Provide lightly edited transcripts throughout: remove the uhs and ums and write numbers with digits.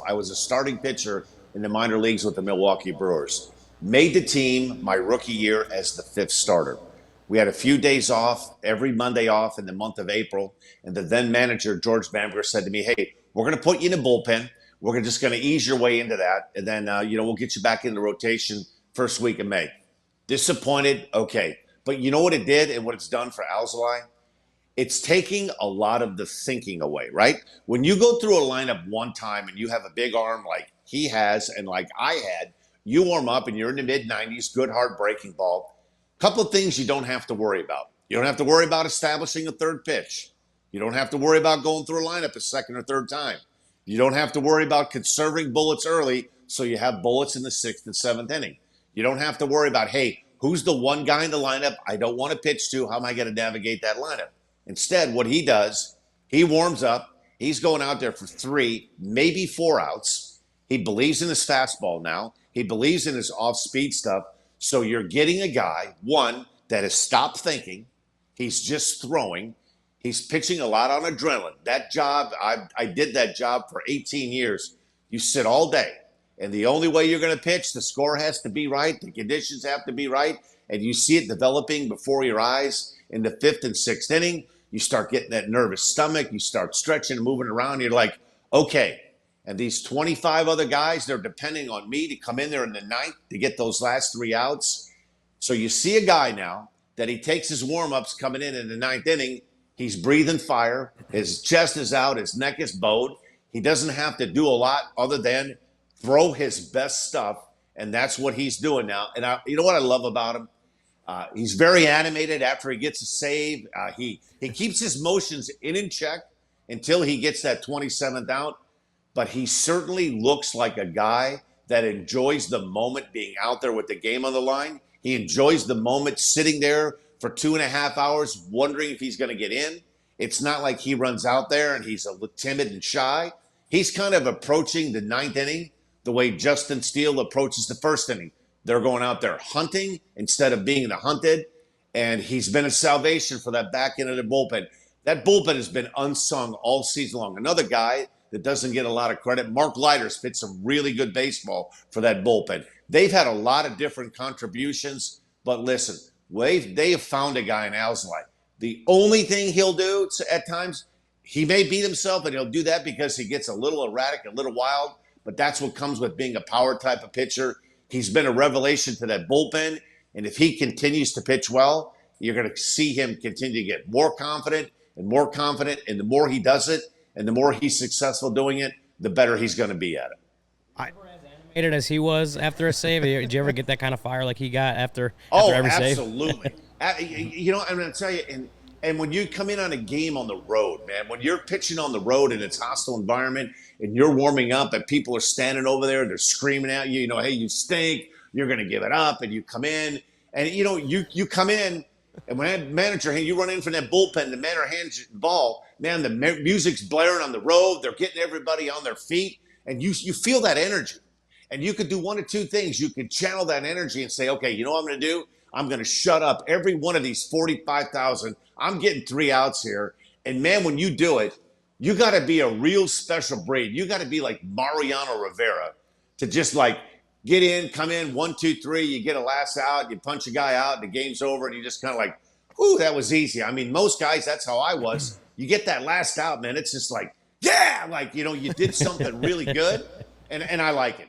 I was a starting pitcher in the minor leagues with the Milwaukee Brewers. Made the team my rookie year as the 5th starter. We had a few days off, every Monday off in the month of April. And the then manager, George Bamber, said to me, hey, we're going to put you in the bullpen. We're just going to ease your way into that. And then, we'll get you back into rotation first week of May. Disappointed? Okay. But you know what it did and what it's done for Alzolay? It's taking a lot of the thinking away, right? When you go through a lineup one time and you have a big arm like he has and like I had, you warm up and you're in the mid-90s, good hard breaking ball. Couple of things you don't have to worry about. You don't have to worry about establishing a third pitch. You don't have to worry about going through a lineup a second or third time. You don't have to worry about conserving bullets early so you have bullets in the 6th and 7th inning. You don't have to worry about, hey, who's the one guy in the lineup I don't want to pitch to? How am I going to navigate that lineup? Instead, what he does, he warms up. He's going out there for 3, maybe 4 outs. He believes in his fastball now. He believes in his off-speed stuff. So you're getting a guy, one, that has stopped thinking. He's just throwing. He's pitching a lot on adrenaline. That job, I did that job for 18 years. You sit all day. And the only way you're going to pitch, the score has to be right. The conditions have to be right. And you see it developing before your eyes in the 5th and 6th inning. You start getting that nervous stomach. You start stretching and moving around. You're like, okay. And these 25 other guys, they're depending on me to come in there in the 9th to get those last 3 outs. So you see a guy now that he takes his warm-ups coming in the 9th inning. He's breathing fire. His chest is out. His neck is bowed. He doesn't have to do a lot other than throw his best stuff, and that's what he's doing now. And you know what I love about him? He's very animated after he gets a save. He keeps his motions in check until he gets that 27th out. But he certainly looks like a guy that enjoys the moment being out there with the game on the line. He enjoys the moment sitting there for 2.5 hours wondering if he's going to get in. It's not like he runs out there and he's a little timid and shy. He's kind of approaching the 9th inning the way Justin Steele approaches the 1st inning. They're going out there hunting instead of being the hunted. And he's been a salvation for that back end of the bullpen. That bullpen has been unsung all season long. Another guy that doesn't get a lot of credit, Mark Leiter's pitched some really good baseball for that bullpen. They've had a lot of different contributions, but listen, they have found a guy in Alzolay. The only thing he'll do at times, he may beat himself, and he'll do that because he gets a little erratic, a little wild, but that's what comes with being a power type of pitcher. He's been a revelation to that bullpen, and if he continues to pitch well, you're going to see him continue to get more confident, and the more he does it, and the more he's successful doing it, the better he's going to be at it. As animated as he was after a save, did you ever get that kind of fire like he got after every save? Absolutely. I'm going to tell you, and when you come in on a game on the road, man, when you're pitching on the road and it's a hostile environment and you're warming up and people are standing over there, they're screaming at you, hey, you stink, you're going to give it up, and you come in, and, you come in, and when that manager, hey, you run in from that bullpen, the manager hands you the ball, man, the music's blaring on the road, they're getting everybody on their feet, and you feel that energy. And you could do one of two things. You could channel that energy and say, okay, you know what I'm going to do? I'm going to shut up every one of these 45,000. I'm getting 3 outs here. And, man, when you do it, you got to be a real special breed. You got to be like Mariano Rivera to just, get in, come in, 1, 2, 3, you get a last out, you punch a guy out, the game's over, and you just kind of whew, that was easy. I mean, most guys, that's how I was. You get that last out, man, it's just yeah, you did something really good. And I like it.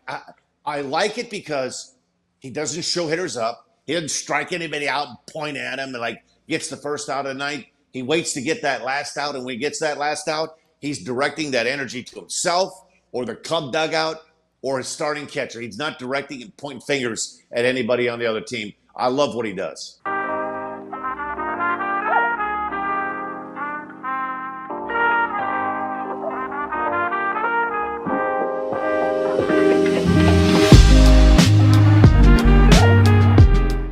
I like it because he doesn't show hitters up. He doesn't strike anybody out and point at him and gets the first out of the night. He waits to get that last out, and when he gets that last out, he's directing that energy to himself or the Cub dugout or his starting catcher. He's not directing and pointing fingers at anybody on the other team. I love what he does.